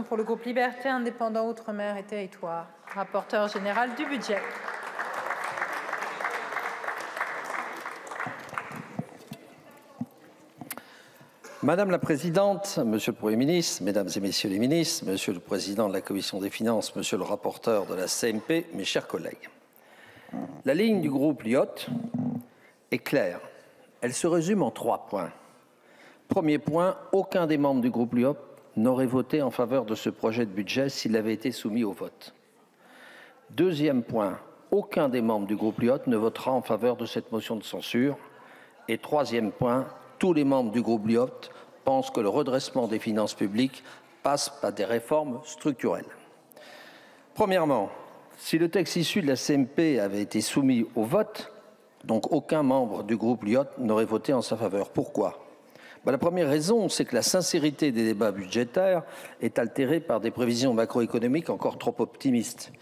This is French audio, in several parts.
Pour le groupe Liberté, Indépendants, Outre-mer et Territoires, rapporteur général du budget. Madame la Présidente, Monsieur le Premier ministre, Mesdames et Messieurs les ministres, Monsieur le Président de la Commission des Finances, Monsieur le rapporteur de la CMP, mes chers collègues. La ligne du groupe Lyot est claire. Elle se résume en 3 points. Premier point, aucun des membres du groupe Lyot n'aurait voté en faveur de ce projet de budget s'il avait été soumis au vote. Deuxième point, aucun des membres du groupe Lyot ne votera en faveur de cette motion de censure. Et troisième point, tous les membres du groupe Lyot pensent que le redressement des finances publiques passe par des réformes structurelles. Premièrement, si le texte issu de la CMP avait été soumis au vote, donc aucun membre du groupe Lyot n'aurait voté en sa faveur. Pourquoi ? La première raison, c'est que la sincérité des débats budgétaires est altérée par des prévisions macroéconomiques encore trop optimistes.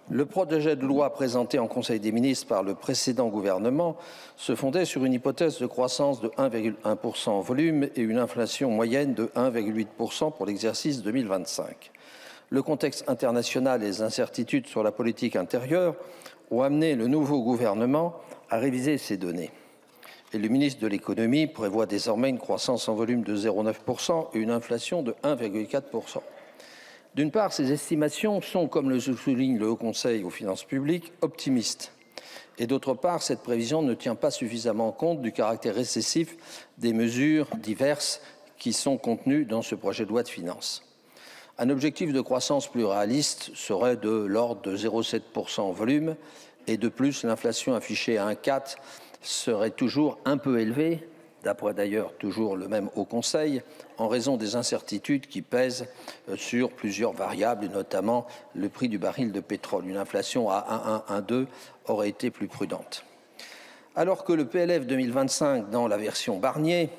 Le projet de loi présenté en Conseil des ministres par le précédent gouvernement se fondait sur une hypothèse de croissance de 1,1% en volume et une inflation moyenne de 1,8% pour l'exercice 2025. Le contexte international et les incertitudes sur la politique intérieure ont amené le nouveau gouvernement à réviser ces données. Et le ministre de l'Économie prévoit désormais une croissance en volume de 0,9% et une inflation de 1,4%. D'une part, ces estimations sont, comme le souligne le Haut Conseil aux finances publiques, optimistes. Et d'autre part, cette prévision ne tient pas suffisamment compte du caractère récessif des mesures diverses qui sont contenues dans ce projet de loi de finances. Un objectif de croissance plus réaliste serait de l'ordre de 0,7% en volume, et de plus, l'inflation affichée à 1,4% serait toujours un peu élevée, d'après d'ailleurs toujours le même Haut Conseil, en raison des incertitudes qui pèsent sur plusieurs variables, et notamment le prix du baril de pétrole. Une inflation à 1,1, 1,2 aurait été plus prudente. Alors que le PLF 2025, dans la version Barnier,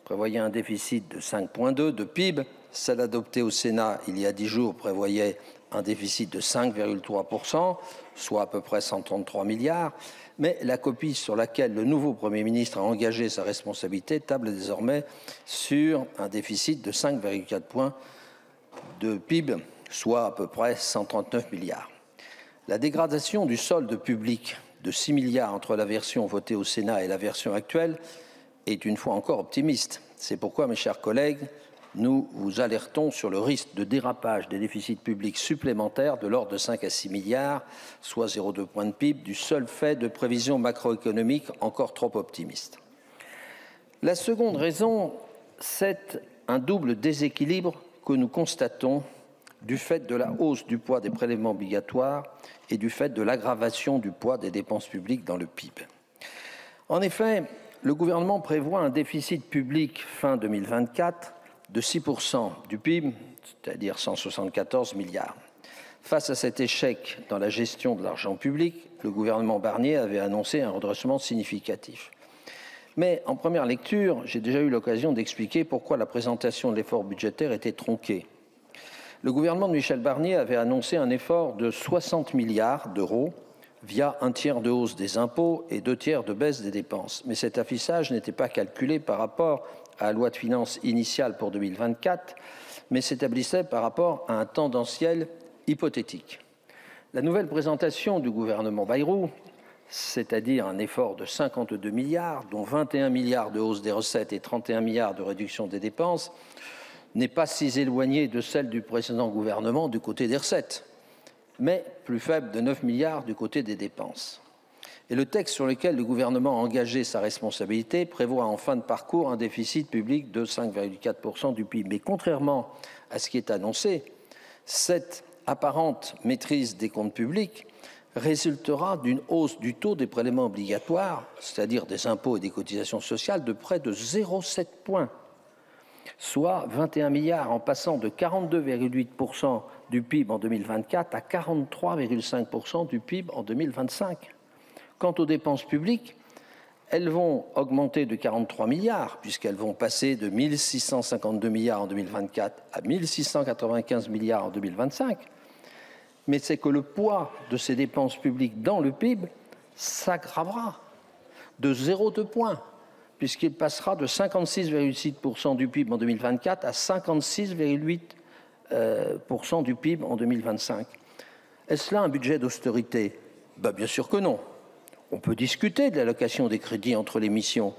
prévoyait un déficit de 5,2 de PIB, celle adoptée au Sénat il y a 10 jours prévoyait un déficit de 5,3%, soit à peu près 133 milliards, mais la copie sur laquelle le nouveau Premier ministre a engagé sa responsabilité table désormais sur un déficit de 5,4 points de PIB, soit à peu près 139 milliards. La dégradation du solde public de 6 milliards entre la version votée au Sénat et la version actuelle est une fois encore optimiste. C'est pourquoi, mes chers collègues, nous vous alertons sur le risque de dérapage des déficits publics supplémentaires de l'ordre de 5 à 6 milliards, soit 0,2 points de PIB, du seul fait de prévisions macroéconomiques encore trop optimistes. La seconde raison, c'est un double déséquilibre que nous constatons du fait de la hausse du poids des prélèvements obligatoires et du fait de l'aggravation du poids des dépenses publiques dans le PIB. En effet, le gouvernement prévoit un déficit public fin 2024 de 6% du PIB, c'est-à-dire 174 milliards. Face à cet échec dans la gestion de l'argent public, le gouvernement Barnier avait annoncé un redressement significatif. Mais en première lecture, j'ai déjà eu l'occasion d'expliquer pourquoi la présentation de l'effort budgétaire était tronquée. Le gouvernement de Michel Barnier avait annoncé un effort de 60 milliards d'euros via 1/3 de hausse des impôts et 2/3 de baisse des dépenses. Mais cet affichage n'était pas calculé par rapport à la loi de finances initiale pour 2024, mais s'établissait par rapport à un tendanciel hypothétique. La nouvelle présentation du gouvernement Bayrou, c'est-à-dire un effort de 52 milliards, dont 21 milliards de hausse des recettes et 31 milliards de réduction des dépenses, n'est pas si éloignée de celle du précédent gouvernement du côté des recettes, mais plus faible de 9 milliards du côté des dépenses. Et le texte sur lequel le gouvernement a engagé sa responsabilité prévoit en fin de parcours un déficit public de 5,4% du PIB. Mais contrairement à ce qui est annoncé, cette apparente maîtrise des comptes publics résultera d'une hausse du taux des prélèvements obligatoires, c'est-à-dire des impôts et des cotisations sociales, de près de 0,7 points, soit 21 milliards, en passant de 42,8% du PIB en 2024 à 43,5% du PIB en 2025. Quant aux dépenses publiques, elles vont augmenter de 43 milliards, puisqu'elles vont passer de 1 652 milliards en 2024 à 1 695 milliards en 2025. Mais c'est que le poids de ces dépenses publiques dans le PIB s'aggravera de 0,2 points, puisqu'il passera de 56,6% du PIB en 2024 à 56,8% du PIB en 2025. Est-ce là un budget d'austérité? Bien sûr que non. On peut discuter de l'allocation des crédits entre les missions,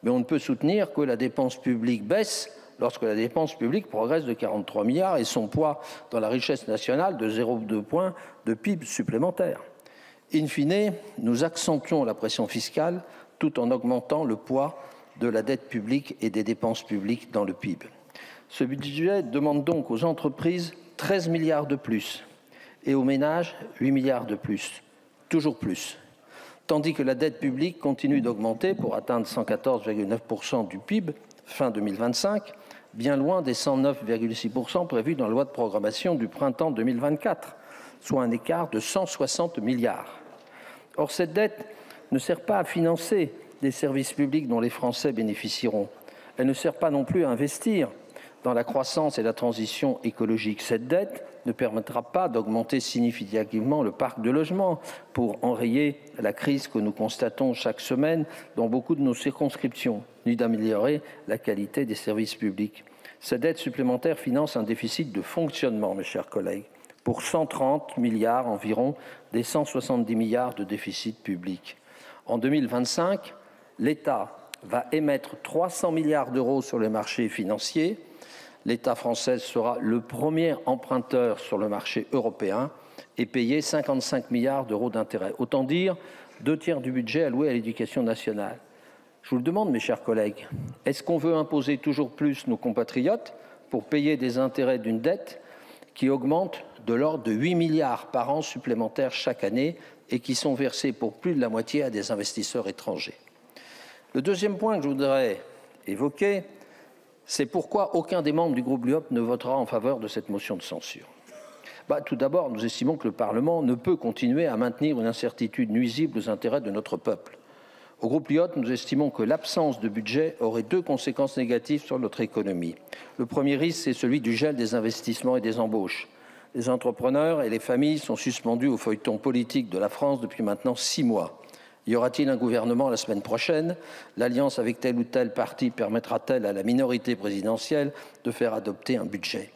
mais on ne peut soutenir que la dépense publique baisse lorsque la dépense publique progresse de 43 milliards et son poids dans la richesse nationale de 0,2 points de PIB supplémentaire. In fine, nous accentuons la pression fiscale tout en augmentant le poids de la dette publique et des dépenses publiques dans le PIB. Ce budget demande donc aux entreprises 13 milliards de plus et aux ménages 8 milliards de plus, toujours plus. Tandis que la dette publique continue d'augmenter pour atteindre 114,9% du PIB fin 2025, bien loin des 109,6% prévus dans la loi de programmation du printemps 2024, soit un écart de 160 milliards. Or, cette dette ne sert pas à financer des services publics dont les Français bénéficieront. Elle ne sert pas non plus à investir dans la croissance et la transition écologique. Cette dette ne permettra pas d'augmenter significativement le parc de logements pour enrayer la crise que nous constatons chaque semaine dans beaucoup de nos circonscriptions, ni d'améliorer la qualité des services publics. Cette dette supplémentaire finance un déficit de fonctionnement, mes chers collègues, pour 130 milliards environ des 170 milliards de déficit public. En 2025, l'État va émettre 300 milliards d'euros sur les marchés financiers. L'État français sera le premier emprunteur sur le marché européen et payer 55 milliards d'euros d'intérêts. Autant dire 2/3 du budget alloué à l'éducation nationale. Je vous le demande, mes chers collègues, est-ce qu'on veut imposer toujours plus nos compatriotes pour payer des intérêts d'une dette qui augmente de l'ordre de 8 milliards par an supplémentaires chaque année et qui sont versés pour plus de la moitié à des investisseurs étrangers? Le deuxième point que je voudrais évoquer, c'est pourquoi aucun des membres du groupe LUOP ne votera en faveur de cette motion de censure. Tout d'abord, nous estimons que le Parlement ne peut continuer à maintenir une incertitude nuisible aux intérêts de notre peuple. Au groupe LUOP, nous estimons que l'absence de budget aurait deux conséquences négatives sur notre économie. Le premier risque, c'est celui du gel des investissements et des embauches. Les entrepreneurs et les familles sont suspendus au feuilleton politique de la France depuis maintenant 6 mois. Y aura-t-il un gouvernement la semaine prochaine? L'alliance avec tel ou tel parti permettra-t-elle à la minorité présidentielle de faire adopter un budget?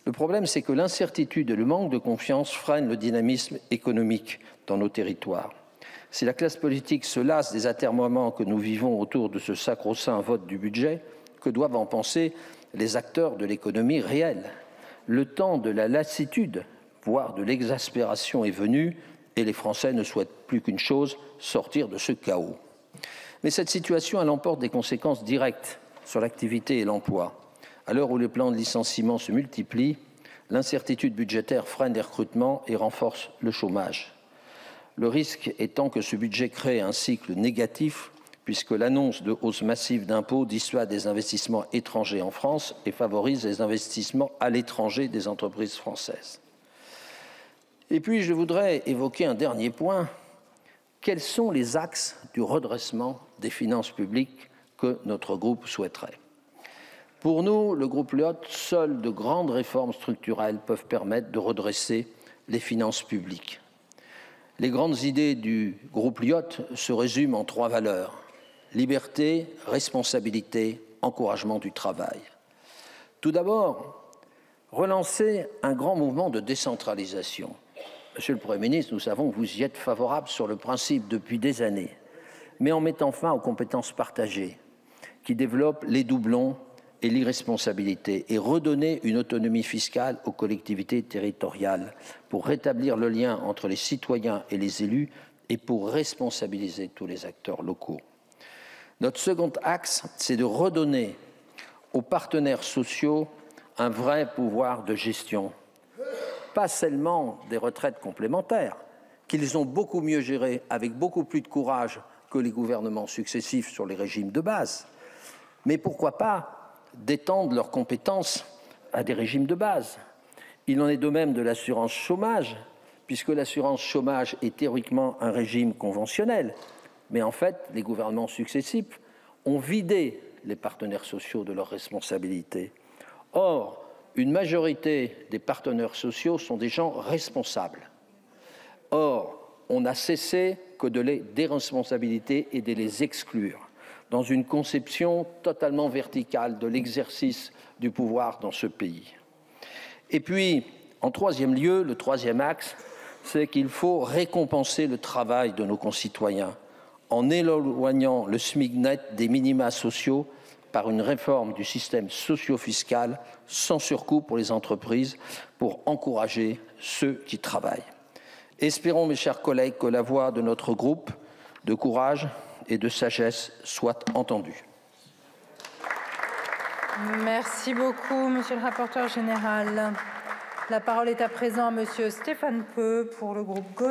Le problème, c'est que l'incertitude et le manque de confiance freinent le dynamisme économique dans nos territoires. Si la classe politique se lasse des atermoiements que nous vivons autour de ce sacro-saint vote du budget, que doivent en penser les acteurs de l'économie réelle? Le temps de la lassitude, voire de l'exaspération est venu, et les Français ne souhaitent plus qu'une chose, sortir de ce chaos. Mais cette situation, elle emporte des conséquences directes sur l'activité et l'emploi. À l'heure où les plans de licenciement se multiplient, l'incertitude budgétaire freine les recrutements et renforce le chômage. Le risque étant que ce budget crée un cycle négatif, puisque l'annonce de hausse massive d'impôts dissuade des investissements étrangers en France et favorise les investissements à l'étranger des entreprises françaises. Et puis, je voudrais évoquer un dernier point. Quels sont les axes du redressement des finances publiques que notre groupe souhaiterait? Pour nous, le groupe LUOP, seules de grandes réformes structurelles peuvent permettre de redresser les finances publiques. Les grandes idées du groupe LUOP se résument en 3 valeurs: liberté, responsabilité, encouragement du travail. Tout d'abord, relancer un grand mouvement de décentralisation. Monsieur le Premier ministre, nous savons que vous y êtes favorable sur le principe depuis des années, mais en mettant fin aux compétences partagées qui développent les doublons et l'irresponsabilité et redonner une autonomie fiscale aux collectivités territoriales pour rétablir le lien entre les citoyens et les élus et pour responsabiliser tous les acteurs locaux. Notre second axe, c'est de redonner aux partenaires sociaux un vrai pouvoir de gestion. Pas seulement des retraites complémentaires, qu'ils ont beaucoup mieux gérées avec beaucoup plus de courage que les gouvernements successifs sur les régimes de base, mais pourquoi pas d'étendre leurs compétences à des régimes de base. Il en est de même de l'assurance chômage, puisque l'assurance chômage est théoriquement un régime conventionnel, mais en fait, les gouvernements successifs ont vidé les partenaires sociaux de leurs responsabilités. Or, une majorité des partenaires sociaux sont des gens responsables. Or, on n'a cessé que de les déresponsabiliser et de les exclure dans une conception totalement verticale de l'exercice du pouvoir dans ce pays. Et puis, en troisième lieu, le troisième axe, c'est qu'il faut récompenser le travail de nos concitoyens en éloignant le SMIC net des minima sociaux par une réforme du système socio-fiscal sans surcoût pour les entreprises pour encourager ceux qui travaillent. Espérons, mes chers collègues, que la voix de notre groupe de courage et de sagesse soit entendue. Merci beaucoup, Monsieur le rapporteur général. La parole est à présent à Monsieur Stéphane Peu pour le groupe Gauche.